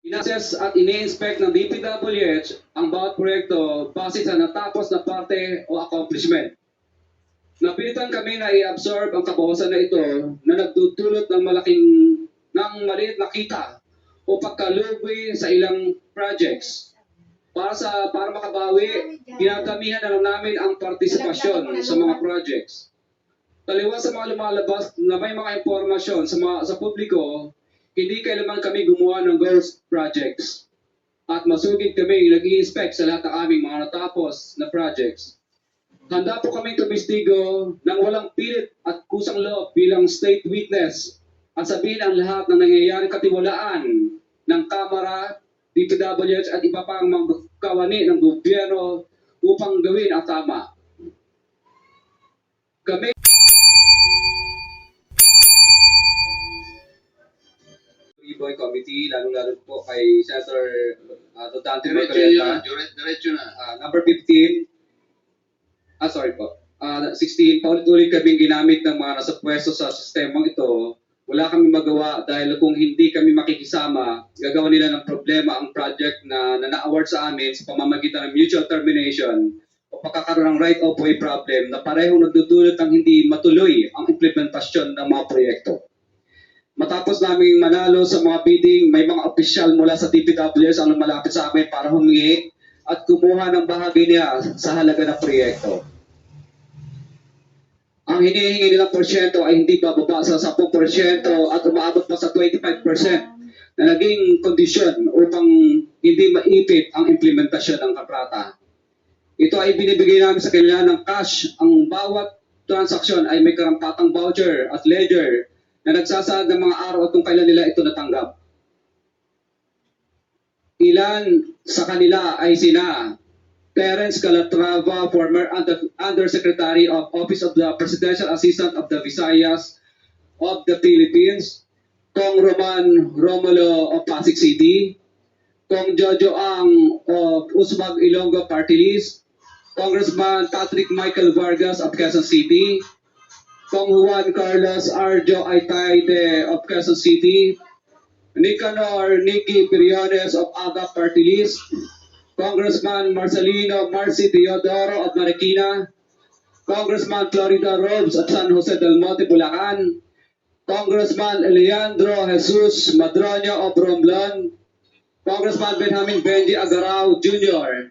Inassess at ini-inspect ng DPWH ang bawat proyekto base sa natapos na parte o accomplishment. Napilitan kami na i-absorb ang kabawasan na ito na nagdudulot ng maliit na kita o pagkalugi sa ilang projects. Para makabawi, ginagamihan na lang namin ang partisipasyon sa mga projects. Taliwas sa mga lumalabas na may mga impormasyon sa publiko, hindi kailanman kami gumawa ng ghost projects. At masugid kami nag-i-inspect sa lahat ng aming mga natapos na projects. Handa po kaming tumistigo ng walang pilit at kusang loob bilang state witness at sabihin ang lahat ng nangyayaring katiwalaan ng Kamara, DPWH at iba pang mga kawani ng gobyerno upang gawin ang tama. Kami Boy Committee, lalo-lalo po kay Senator Dodante Marcoleta. Diretso na. Number 15, sorry po. 16, paulit-ulit kaming ginamit ng mga nasa pwesto sa sistemang ito. Wala kami magawa dahil kung hindi kami makikisama, gagawa nila ng problema ang project na na-award sa amin sa pamamagitan ng mutual termination o pagkakaroon ng right of way problem na parehong nagdudulot ng hindi matuloy ang implementasyon ng mga proyekto. Matapos naming manalo sa mga bidding, may mga opisyal mula sa DPWS ang lumalapit sa amin para humingi at kumuha ng bahagi niya sa halaga ng proyekto. Ang hinihingi nilang porsyento ay hindi bababa sa 10% at umaabot pa sa 25% na naging kondisyon upang hindi maipit ang implementasyon ng kontrata. Ito ay binibigay namin sa kanila ng cash. Ang bawat transaksyon ay may karampatang voucher at ledger na nagsasaad ng mga araw at kung kailan nila ito natanggap. Ilan sa kanila ay sina Terence Calatrava, former Undersecretary of Office of the Presidential Assistant of the Visayas of the Philippines, Kong Roman Romulo of Pasig City, Kong Jojo Ang of Usmag Ilonggo Party List, Congressman Patrick Michael Vargas of Quezon City, Kong Juan Carlos Arjo Aitayde of Quezon City, Nicanor Nicky Piriones of AGA Party List, Congressman Marcelino Marcy Teodoro of Marikina, Congressman Florida Robes of San Jose del Monte, Bulacan, Congressman Leandro Jesus Madroño of Romblon, Congressman Benjamin Benji Agarao Jr.,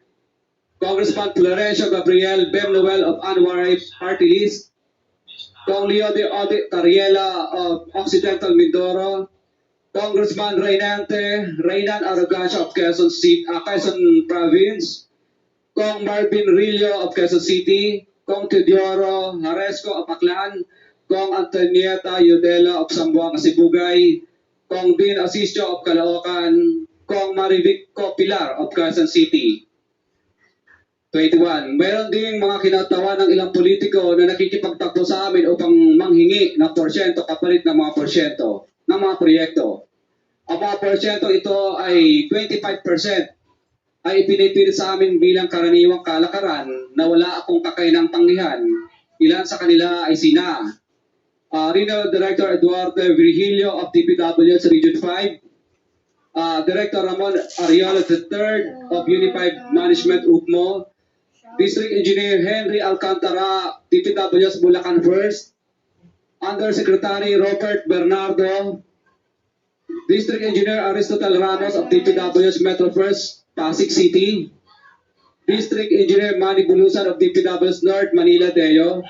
Congressman Florencio Gabriel Bemnoel of Anwaray Party List, Kong Leo de Ode Tariela of Occidental Mindoro, Congressman Reynan Arrogancia of Quezon Province, Kong Marvin Rillo of Quezon City, Kong Teodoro Haresco of Aklan, Kong Antonieta Yudela of Zamboanga, Sibugay, Kong Dean Asisio of Caloocan, Kong Marivic Pilar of Quezon City. 21. Meron ding mga kinatawa ng ilang politiko na nakikipagtakbo sa amin upang manghingi ng porsyento kapalit ng mga porsyento ng mga proyekto. Ang mga porsyento ito ay 25% ay ipinipilit sa amin bilang karaniwang kalakaran na wala akong kakainang tanggihan. Ilan sa kanila ay sina Regional Director Eduardo Virgilio of DPWH Region 5, Director Ramon Ariola III of Unified Management UPMO, District Engineer Henry Alcantara, DPWH Bulacan First, Undersecretary Robert Bernardo, District Engineer Aristotle Ramos of DPWH Metro First, Pasig City, District Engineer Manny Bulusan of DPWH North, Manila Deo,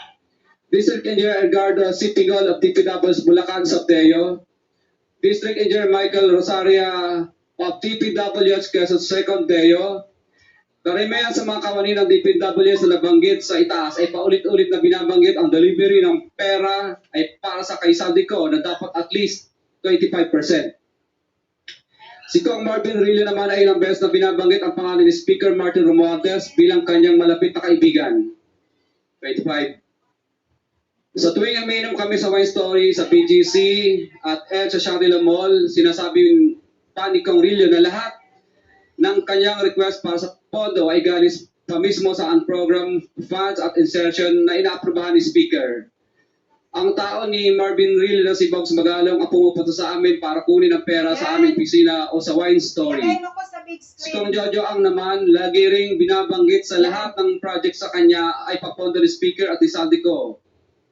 District Engineer Edgardo Sipigol of DPWH Bulacan Sabdeo, District Engineer Michael Rosaria of DPWH Quezon Second Deo. Karamihan sa mga kawani ng DPWH na nabanggit sa itaas ay paulit-ulit na binabanggit ang delivery ng pera ay para sa kaisandiko na dapat at least 25%. Si Kong Marvin Rillo naman ay ilang beses na binabanggit ang pangalan ni Speaker Martin Romualdez bilang kanyang malapit na kaibigan. 25. Sa tuwing umiinom kami sa Wine Story, sa PGC at sa Shangri-La Mall, sinasabi pa ni Kong Rillo na lahat ng kanyang request para sa pondo ay galing pa mismo sa unprogrammed funds at insertion na inaaprobahan ni Speaker. Ang tao ni Marvin Real na si Bogs Magalong ang pumupunta sa amin para kunin ang pera sa aming pisina o sa wine story. Ilagay mo ko sa big Si screen. Kong Jojo ang naman lagi ring binabanggit sa lahat ng project sa kanya ay papondo ni Speaker at ni Saldico.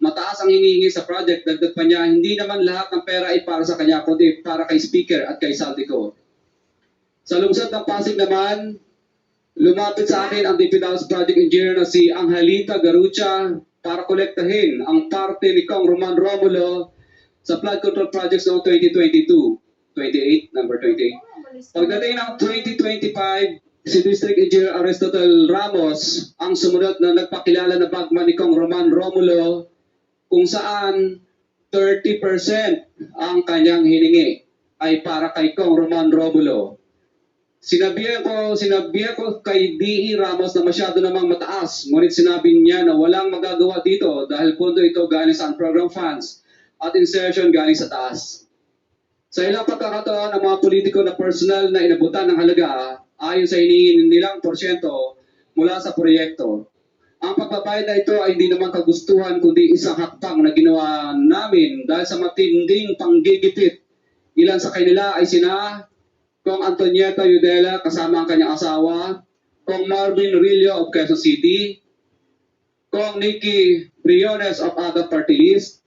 Mataas ang hinihingi sa project, dagdag pa niya, hindi naman lahat ng pera ay para sa kanya, kundi para kay Speaker at kay Saldico. Sa lungsod ng Pasig naman, lumapit sa akin ang DPW's project engineer na si Angelita Garucha para kolektahin ang parte ni Kong Roman Romulo sa flood control projects noong 2022. 28, number 28. Pagdating ng 2025, si District Engineer Aristotle Ramos ang sumunod na nagpakilala na bagman ni Kong Roman Romulo kung saan 30% ang kanyang hiningi ay para kay Kong Roman Romulo. Sinabihan ko kay D.E. Ramos na masyado namang mataas, ngunit sinabi niya na walang magagawa dito dahil pondo ito galing sa program funds at insertion galing sa taas. Sa ilang pagkakataon, ang mga politiko na personal na inabutan ng halaga ayon sa hinihingi nilang porsyento mula sa proyekto. Ang pagbabayad na ito ay hindi naman kagustuhan kundi isang hakbang na ginawa namin dahil sa matinding panggigipit. Ilan sa kanila ay sina Kong Antonieta Yudela kasama ang kanyang asawa, Kong Marvin Rillo of Quezon City, Kong Nikki Briones of Aga Party List,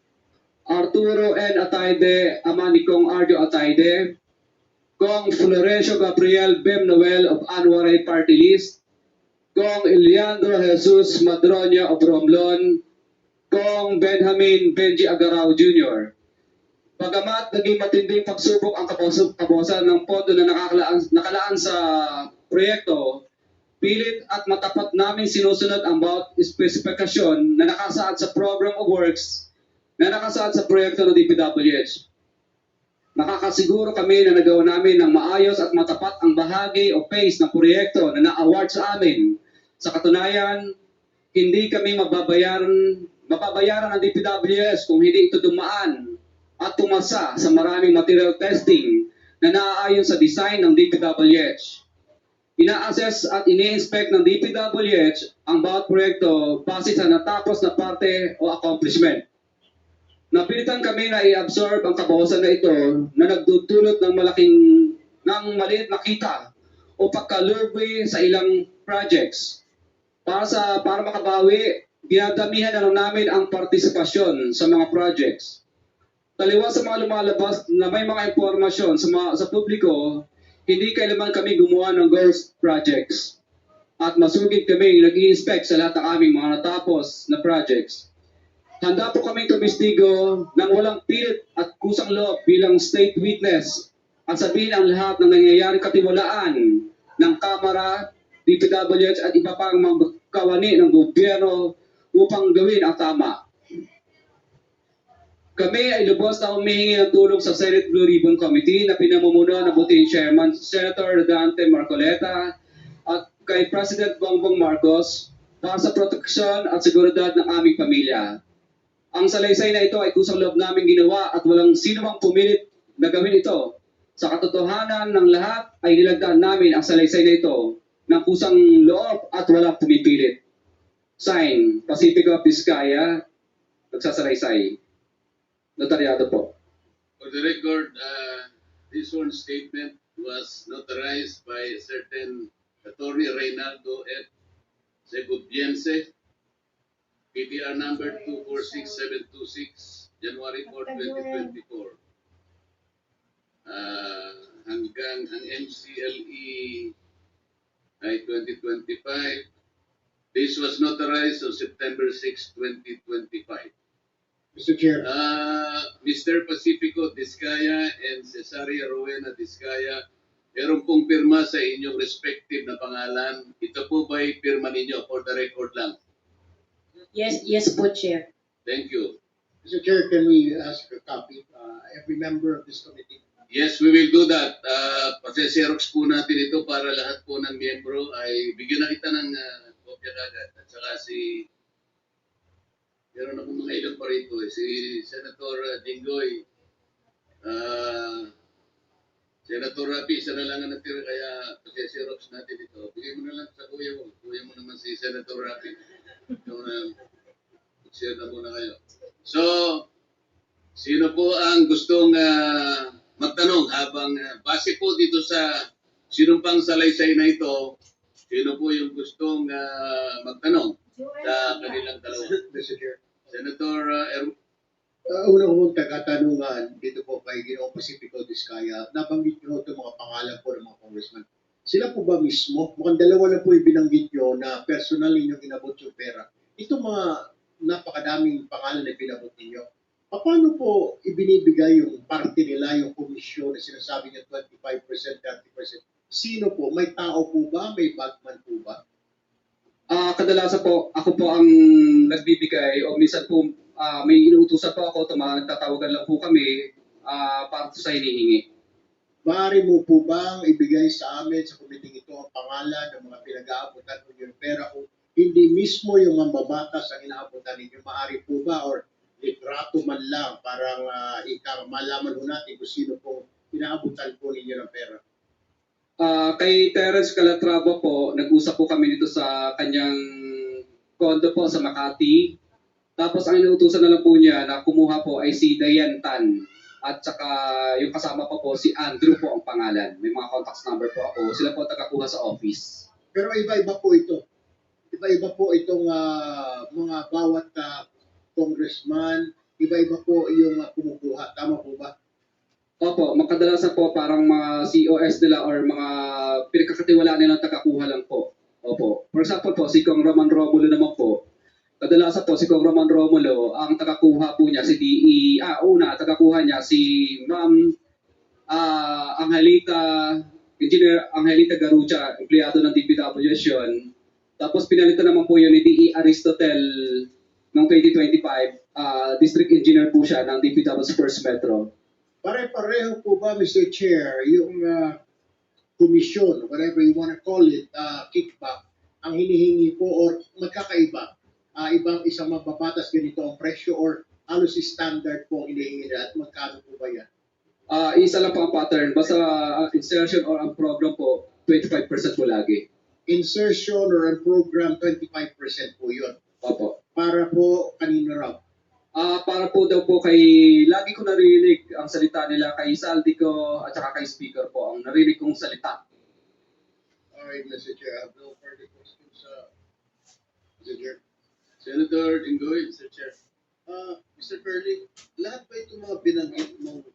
Arturo N. Ataide, ama ni Kong Arjo Ataide, Kong Florencio Gabriel Bem Noel of Anwaray Party List, Kong Eliandro Jesus Madroña of Romblon, Kong Benjamin Benji Agarao Jr. Bagamat naging matinding pagsubok ang kabosan ng pondo na nakalaan sa proyekto, pilit at matapat namin sinusunod ang bawat espesifikasyon na nakasaad sa Program of Works na nakasaad sa proyekto ng DPWH. Nakakasiguro kami na nagawa namin ng maayos at matapat ang bahagi o phase ng proyekto na na-award sa amin. Sa katunayan, hindi kami mababayaran ng DPWH kung hindi ito dumaan at tumasa sa maraming material testing na naaayon sa design ng DPWH. Ina-assess at ini-inspect ng DPWH ang bawat proyekto base sa natapos na parte o accomplishment. Napilitan kami na i-absorb ang kabawasan na ito na nagdudulot ng maliit na kita o pagkalugi sa ilang projects. Para makabawi, dinadamihan na lang namin ang partisipasyon sa mga projects. Taliwas sa mga lumalabas na may mga impormasyon sa publiko, hindi kailanman kami gumawa ng ghost projects. At masugid kami nag-i-inspect sa lahat ng aming mga natapos na projects. Handa po kaming tumistigo ng walang pilit at kusang loob bilang state witness at sabihin ang lahat ng nangyayari katiwalaan ng Kamara, DPWH at iba pang mga kawani ng gobyerno upang gawin ang tama. Kami ay lubos na humihingi ng tulong sa Senate Blue Ribbon Committee na pinamumuno ng buting Chairman Senator Dante Marcoleta at kay President Bongbong Marcos para sa proteksyon at seguridad ng aming pamilya. Ang salaysay na ito ay kusang loob namin ginawa at walang sino mang pumilit na gawin ito. Sa katotohanan ng lahat ay nilagdaan namin ang salaysay na ito ng kusang loob at walang pumipilit. Sign, Pacifico Vizcaya, nagsasalaysay. Notaryado po. For the record, this one statement was notarized by a certain Attorney Reynaldo F. Segubiense, PDR number 246726, January 4, 2024. Hanggang ang MCLE ay 2025. This was notarized on September 6, 2025. Mr. Chair, Mr. Pacifico Discaya and Cesaria Rowena Discaya, meron pong pirma sa inyong respective na pangalan. Ito po ba'y pirma ninyo for the record lang? Yes po, Chair. Thank you. Mr. Chair, can we ask a copy? Every member of this committee. Yes, we will do that. Pase-xerox po natin ito para lahat po ng miyembro ay bigyan na kita ng kopya agad. At saka meron akong mga ilang pa rito. Si Senator Jinggoy, Senator Rapi, isa na lang ang natira kaya pase-xerox natin ito. Bigay mo na lang sa kuya mo. Kuya mo naman si Senator Rapi. Ito na, share na muna kayo. So, Sino po ang gustong magtanong habang base po dito sa sinumpang salaysay na ito, sino po yung gustong magtanong sa kanilang dalawa? Mr. Chair. Senator Una kong tagatanungan dito po kay Ginoong Pacifico Diskaya, nabanggit nyo itong mga pangalan po ng mga congressman. Sila po ba mismo? Mukhang dalawa na po yung binanggit nyo na personal ninyong inabot yung pera. Itong mga napakadaming pangalan na pinabot ninyo, paano po ibinibigay yung parte nila, yung komisyon na sinasabi niya 25%, 30%? Sino po? May tao po ba? May bagman po ba? Kadalasan po, ako po ang nagbibigay o minsan po may inuutusan po ako, tatawagan lang po kami para sa hinihingi. Maaari mo po bang ibigay sa amin sa committee ito ang pangalan ng mga pinag-aabotan ng yung pera kung hindi mismo yung mambabatas ang inaabotan ninyo? Maaari po ba or litrato man lang parang malaman ho natin kung sino po inaabotan po ninyo ng pera? Kay Terence Calatrava po, nag-usap po kami dito sa kanyang condo po sa Makati. Tapos ang inuutusan na lang po niya na kumuha po ay si Dayan Tan. At saka yung kasama pa po si Andrew po ang pangalan. May mga contacts number po ako. Sila po tagakuha sa office. Pero iba-iba po ito. Iba-iba po itong mga bawat congressman. Iba-iba po yung kumukuha. Tama po ba? Opo, makadalasan po parang mga COS nila or mga pinagkakatiwalaan nilang tagakuha lang po. Opo. For example po, si Kong Roman Romulo naman po. Kadalasan po si Kong Roman Romulo, ang tagakuha po niya si tagakuha niya si Ma'am Engineer Angelita Garucha, empleyado ng DPWH yun. Tapos pinalitan naman po yun ni DE Aristotel noong 2025, District Engineer po siya ng DPWH First Metro. Pare-pareho po ba, Mr. Chair, yung komisyon, whatever you want to call it, kickback, ang hinihingi po or magkakaiba? Ibang isang mababatas ganito ang presyo or halos standard po ang hinihingi nila at magkano po ba yan? Isa lang po ang pattern. Basta insertion or ang program po, 25% po lagi. Insertion or ang program, 25% po yun. Opo. Para po kanino raw? Para po daw po kay, lagi ko narinig ang salita nila kay Saldi ko at saka kay Speaker po, ang narinig kong salita. Alright, Mr. Chair, I have no further questions. Mr. Chair. Senator Jinggoy, Mr. Chair. Mr. Curly, lahat ba itong mga binanggit mong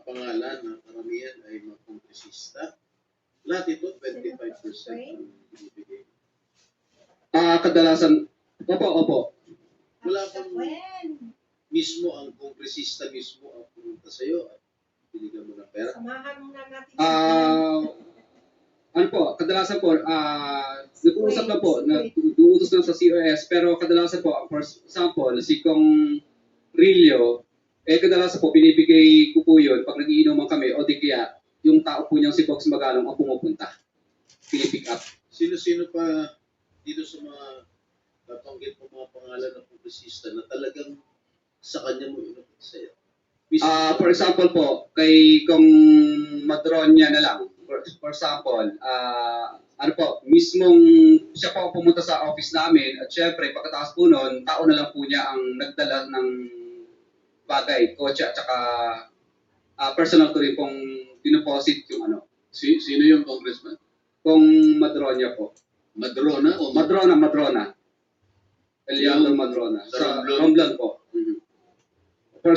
pangalan na karamihan ay mga kongresista? Lahat ito, 25% ang binibigay. Kadalasan, opo. Wala bang mismo ang kongresista mismo ang pumunta sa'yo at binigyan mo ng pera? Samahan muna natin Ano po, kadalasan po, nag-uusap na po, nag-uutos lang sa COS, pero kadalasan po, for example, si Kong Rillo, kadalasan po, binibigay ko po yun pag nagiinuman kami, o di kaya, yung tao po niyang si Box Magalong ang pumupunta. Pinipick up. Sino-sino pa dito sa mga napanggit mo mga pangalan ng kongresista na talagang sa kanya mo inabot sa'yo? For example po, kay Kong Madronya na lang, for example, ano po, mismong siya po ang pumunta sa office namin at syempre pagkatapos po noon, tao na lang po niya ang nagdala ng bagay, kotse at saka personal ko rin pong dinoposit yung ano. Sino yung congressman? Kung Madronya po. Madrona o Madrona. Eliandro Madrona. Sa Romblon po. Mm-hmm. For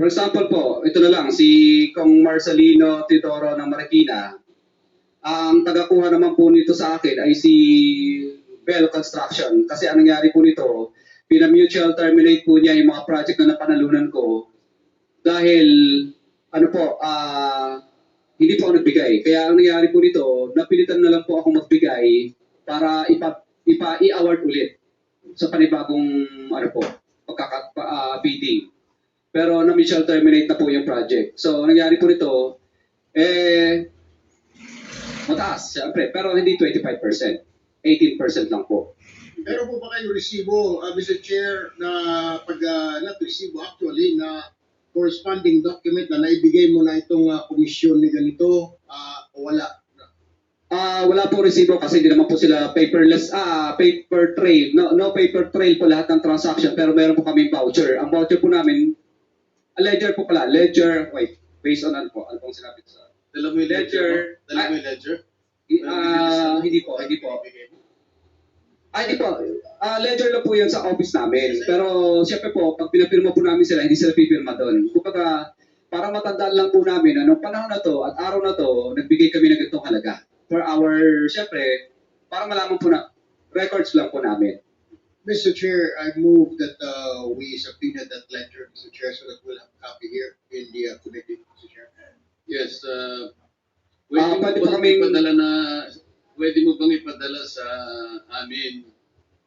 example po, ito na lang, si Kong Marcelino Tidoro ng Marikina. Ang tagakuha naman po nito sa akin ay si Bell Construction. Kasi ang nangyari po nito, pina-mutual terminate po niya yung mga project na napanalunan ko. Dahil, hindi po ako nagbigay. Kaya ang nangyari po nito, napilitan na lang po ako magbigay para i-award ulit sa panibagong bidding. Pero na-mutual terminate na po yung project. So, ang nangyari po nito, mataas, syempre. Pero hindi 25%. 18% lang po. Pero po ba kayo resibo, Mr. Chair, na not resibo actually, na corresponding document na naibigay mo na itong komisyon ni ganito, o wala? Wala po resibo kasi hindi naman po sila paperless, paper trail. No paper trail po lahat ng transaction, pero meron po kaming voucher. Ang voucher po namin, ledger po pala, ledger, wait, based on ano pong sinabi ko sa Dala mo yung ledger. Dala mo yung ledger. hindi po. Hindi po. Ledger lang po yun sa office namin. Pero siyempre po, pag pinapirma po namin sila, hindi sila pipirma doon. Kumbaga, para matandaan lang po namin, anong panahon na to at araw na to, nagbigay kami ng ganitong halaga. For our, siyempre, para malaman po na, records lang po namin. Mr. Chair, I move that we subpoena that ledger, Mr. Chair, so that we'll have a copy here in the committee, Mr. Chair. Yes. Pwede po kaming- Pwede mo bang ipadala sa amin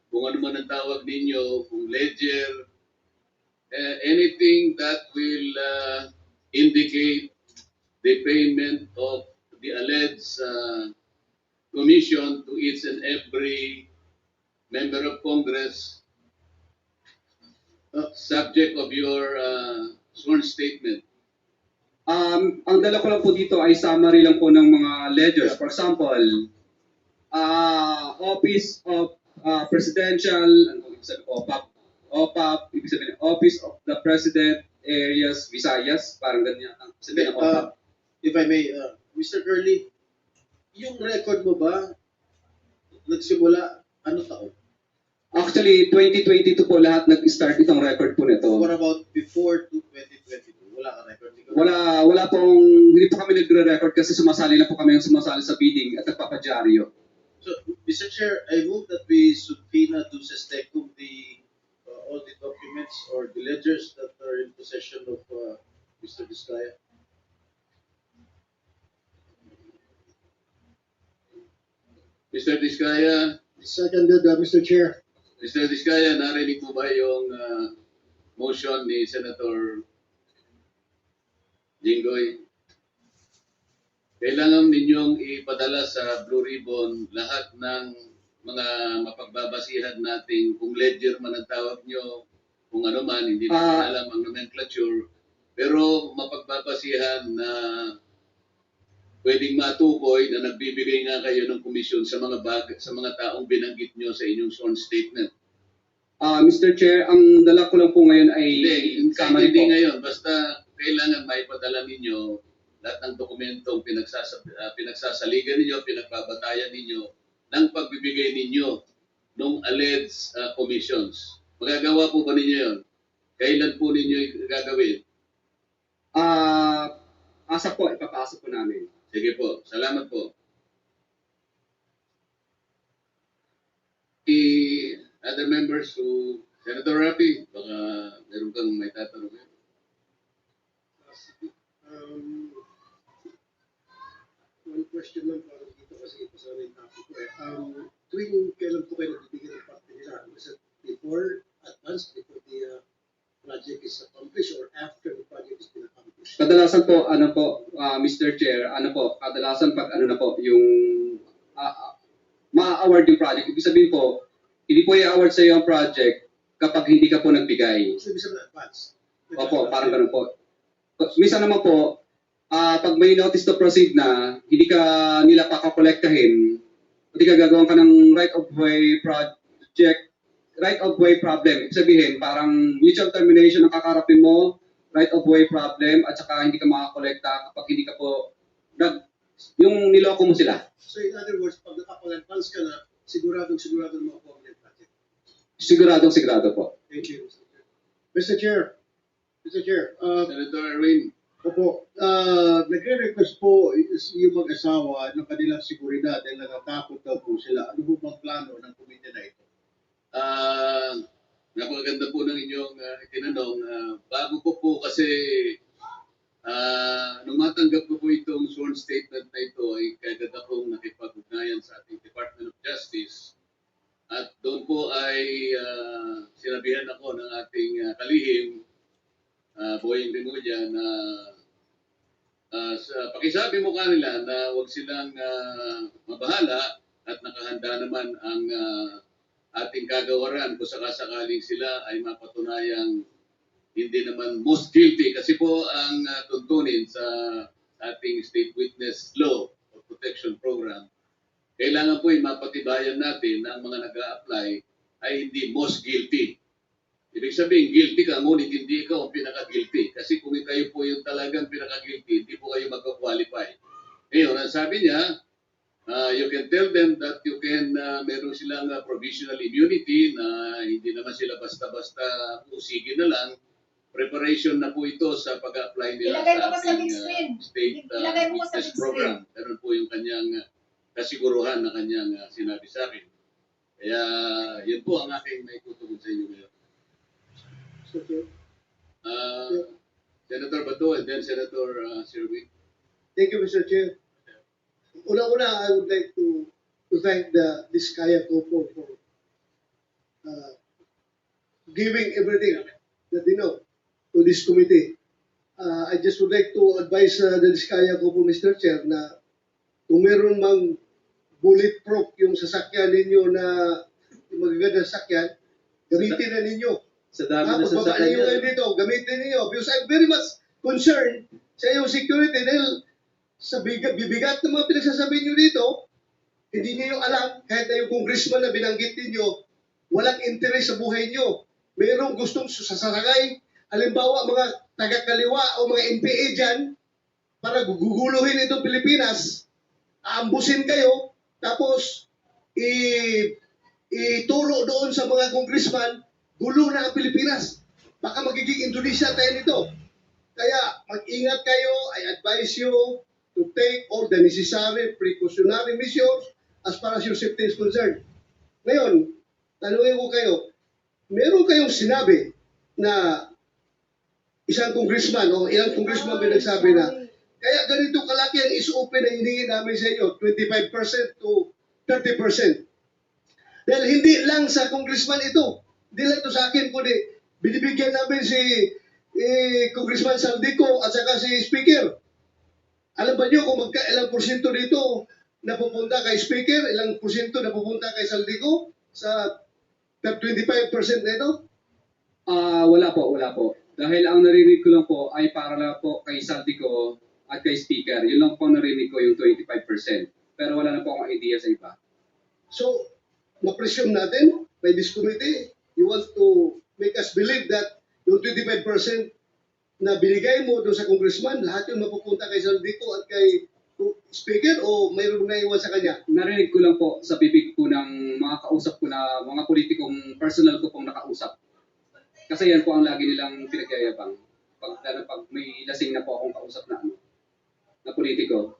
kung ano man ang tawag ninyo, kung ledger, anything that will indicate the payment of the alleged commission to each and every member of Congress, subject of your sworn statement. Ang dala ko lang po dito ay summary lang po ng mga ledgers. For example, Office of Presidential, ano ibig sabihin, OPAP, ibig sabihin, Office of the President, Areas, Visayas, parang ganyan ang sabihin ng OPAP. If I may, Mr. Curly, yung record mo ba nagsimula ano taon? Actually, 2022 po lahat nag-start itong record po nito. What about before 2022? Wala ka record? Wala pong, hindi po kami nagre-record kasi sumasali lang po kami yung sumasali sa bidding at nagpapadyaryo. So, Mr. Chair, I move that we subpoena to Sestecum all the documents or the ledgers that are in possession of Mr. Vizcaya. Mr. Vizcaya, Seconded, Mr. Chair. Mr. Vizcaya, narinig mo ba yung motion ni Senator Jinggoy? Kailangan ninyong ipadala sa Blue Ribbon lahat ng mga mapagbabasihan natin kung ledger man ang tawag nyo, kung ano man, hindi natin alam ang nomenclature, pero mapagbabasihan na pwedeng matukoy na nagbibigay nga kayo ng komisyon sa mga taong binanggit nyo sa inyong sworn statement. Mr. Chair, ang dala ko lang po ngayon ay summary Hindi po. ngayon, basta kailangan maipadala ninyo lahat ng dokumentong pinagsasaligan ninyo, pinagbabatayan ninyo ng pagbibigay ninyo ng alleged commissions. Magagawa po ba ninyo yun? Kailan po ninyo gagawin? Asa po, ipapasok po namin. Sige po, salamat po. The other members who, Senator Rapi, baka meron kang may tatanong. One question lang para dito kasi ito sana yung topic ko eh. Tuwing kailan po kayo nagbibigay ng parte nila? Was it before the project is accomplished or after the project is been accomplished? Kadalasan po, Mr. Chair, kadalasan pag yung ma-award yung project. Ibig sabihin po, hindi po i-award sa iyo ang project kapag hindi ka po nagbigay. So, ibig sabihin advance? Opo, parang ganun po. Minsan naman po, pag may notice to proceed na, hindi ka nila pakakolektahin, hindi ka gagawin ka ng right-of-way project, right-of-way problem. Ibig sabihin, parang mutual termination ang kakarapin mo, right-of-way problem, at saka hindi ka makakolekta kapag hindi ka po, yung niloko mo sila. So in other words, pag nakapag-advance ka na, siguradong makuha mo yung project. Sigurado po. Thank you, Mr. Chair. Mr. Chair, Senator Erwin, opo, nagre-request po yung mag-asawa ng kanilang seguridad dahil natatakot daw po sila. Ano po bang plano ng komite na ito? napakaganda po ng inyong itinanong. Bago ko po kasi nung matanggap ko po itong sworn statement na ito ay kagad akong nakipag-ugnayan sa ating Department of Justice. At doon po ay sinabihan ako ng ating kalihim, Boying Remulla, na pakisabi mo kanila na huwag silang mabahala at nakahanda naman ang ating kagawaran kung sakasakaling sila ay mapatunayang hindi naman most guilty. Kasi po ang tuntunin sa ating State Witness Law or Protection Program kailangan po mapatibayan natin na ang mga nag-a-apply ay hindi most guilty. Ibig sabihin, guilty ka, ngunit hindi ikaw ang pinaka-guilty. Kasi kung kayo po yung talagang pinaka-guilty, hindi po kayo magka-qualify. Ngayon, ang sabi niya, you can tell them that you can, meron silang provisional immunity na hindi naman sila basta-basta usigin na lang. Preparation na po ito sa pag-apply nila Ilagay mo sa pa sa ating big screen. state Ilagay mo pa sa witness big program. Ganun po yung kanyang kasiguruhan na kanyang sinabi sa akin. Kaya yun po ang aking naitutugon sa inyo ngayon. Mr. Chair. Senator Bato and then Senator Sirwi. Thank you, Mr. Chair. Una-una, I would like to thank the Diskaya couple for giving everything that they know to this committee. I just would like to advise the Diskaya couple, Mr. Chair, na kung meron mang bulletproof yung sasakyan ninyo na yung magagandang sasakyan, gamitin na ninyo. Sa dami na Pagbaba sasakyan ninyo ngayon dito, gamitin ninyo. Because I'm very much concerned sa iyong security dahil sa bibigat ng mga pinagsasabi nyo dito, hindi niyo alam, kahit na yung congressman na binanggit ninyo, walang interes sa buhay nyo. Mayroong gustong sasakay, halimbawa mga taga-kaliwa o mga NPA dyan, para guguluhin itong Pilipinas, aambusin kayo, tapos ituro doon sa mga congressman, gulo na ang Pilipinas. Baka magiging Indonesia tayo nito. Kaya mag-ingat kayo, I advise you to take all the necessary precautionary measures as far as your safety is concerned. Ngayon, tanungin ko kayo, meron kayong sinabi na isang congressman o ilang congressman may nagsabi na kaya ganito kalaki ang SOP na hiningi namin sa inyo, 25% to 30%. Dahil hindi lang sa congressman ito, hindi lang ito sa akin, kundi binibigyan namin si Congressman Saldico at saka si Speaker. Alam ba niyo kung ilang porsyento dito napupunta kay Speaker, ilang porsyento napupunta kay Saldico sa 25% na ito? Wala po. Dahil ang narinig ko lang po ay para lang po kay Saldico at kay Speaker. Yun lang po narinig ko yung 25%. Pero wala na po akong idea sa iba. So, ma-presume natin by this committee, you want to make us believe that yung 25% na binigay mo doon sa congressman, lahat yung mapupunta kay Saldico at kay Speaker o mayroong naiwan sa kanya? Narinig ko lang po sa bibig po ng mga kausap ko na mga politikong personal ko pong nakausap. Kasi yan po ang lagi nilang pinagyayabang. Pag may lasing na po akong kausap na politiko.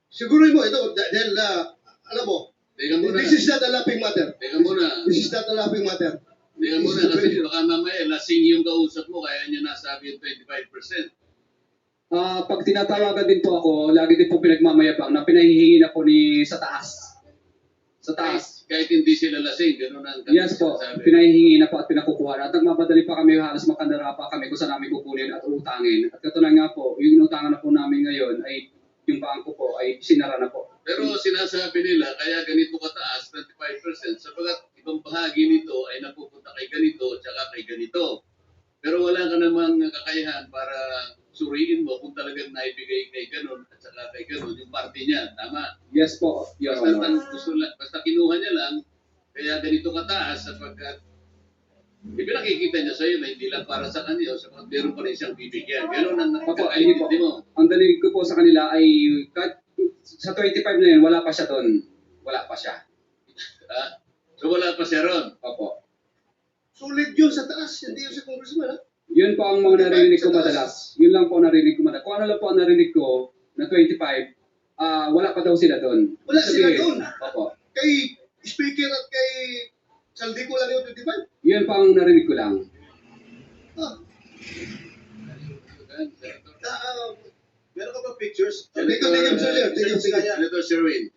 Siguro mo ito, dahil alam mo, Teka muna. this is not a laughing matter. Teka muna. This is not a laughing matter. Teka muna kasi baka mamaya lasing yung kausap mo kaya niya nasabi yung 25%. Pag tinatawagan din po ako, lagi din po pinagmamayabang na pinahihingi na po sa taas. Sa taas. Kahit hindi sila lasing, gano'n ang Yes po, pinahihingi na po at pinakukuha na. At nagmamadali pa kami, halos makandara pa kami kung saan namin kukunin at utangin. At katunan nga po, yung inutangan na po namin ngayon ay yung bangko po ay sinara na po. Pero sinasabi nila, kaya ganito kataas, 25%, sapagat ibang bahagi nito ay napupunta kay ganito at saka kay ganito. Pero wala ka namang kakayahan para suriin mo kung talagang naibigay kay ganon at saka kay ganon yung party niya. Tama? Yes po, Your Honor. Basta kinuha niya lang, kaya ganito kataas sapagkat ipinakikita niya sa'yo na hindi lang para sa kanya, sapagkat meron pa rin siyang bibigyan. Ganon ang nakakaintindi mo. Ang dalilig ko po sa kanila ay sa 25 na yun, wala pa siya doon. Wala pa siya. So wala pa siya ron. Opo. Sulit yun sa taas, hindi yun sa congressman. Ha? Yun po ang mga narinig ko madalas. Yun lang po ang narinig ko madalas. Kung ano lang po ang narinig ko na 25, wala pa daw sila doon. Wala sila doon. Opo. Kay Speaker at kay Saldico lang yung 25? Yun po ang narinig ko lang. Meron ka ba pictures? Thank you, Mr. Chair. Thank you, Mr. Chair. Senator Sherwin.